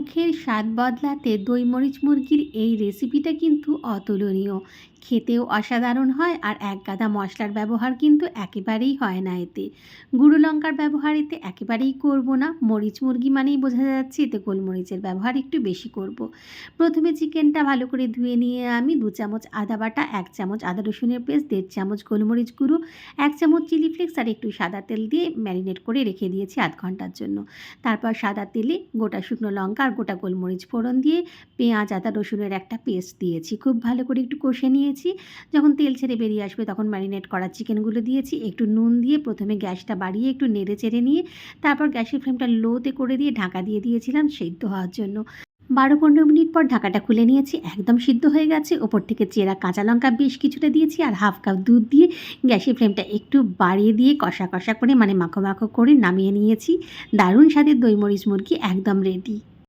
মুখের স্বাদ বদলাতে দই মরিচ মুরগির এই রেসিপিটা কিন্তু অতুলনীয়। খেতেও অসাধারণ হয় আর একগাদা মশলার ব্যবহার কিন্তু একেবারেই হয় না এতে। গুঁড়ো লঙ্কার ব্যবহার এতে একেবারেই করব না। মরিচ মুরগি মানেই বোঝা যাচ্ছে এতে গোলমরিচের ব্যবহার একটু বেশি করব। প্রথমে চিকেনটা ভালো করে ধুয়ে নিয়ে আমি 2 চামচ আদা বাটা, 1 চামচ আদা রসুনের পেস্ট, 1.5 চামচ গোলমরিচ গুঁড়ো, 1 চামচ চিলি ফ্লেক্স আর একটু সাদা তেল দিয়ে ম্যারিনেট করে রেখে দিয়েছি আধ ঘন্টার জন্য। তারপর সাদা তেলে গোটা শুকনো লঙ্কা আর গোটা গোলমরিচ ফোড়ন দিয়ে পেঁয়াজ আদা রসুনের একটা পেস্ট দিয়েছি, খুব ভালো করে একটু কষে নিয়েছি। যখন তেল ছেড়ে বেরিয়ে আসবে তখন ম্যারিনেট করা চিকেনগুলো দিয়েছি, একটু নুন দিয়ে প্রথমে গ্যাসটা বাড়িয়ে একটু নেড়ে চেড়ে নিয়ে তারপর গ্যাসের ফ্লেমটা লোতে করে দিয়ে ঢাকা দিয়ে দিয়েছিলাম সেদ্ধ হওয়ার জন্য। 12-15 মিনিট পর ঢাকাটা খুলে নিয়েছি, একদম সিদ্ধ হয়ে গেছে। ওপর থেকে চেরা কাঁচা লঙ্কা বেশ কিছুটা দিয়েছি আর হাফ কাপ দুধ দিয়ে গ্যাসের ফ্লেমটা একটু বাড়িয়ে দিয়ে কষা কষা করে মাখো মাখো করে নামিয়ে নিয়েছি। দারুণ স্বাদের দই মরিচ মুরগি একদম রেডি।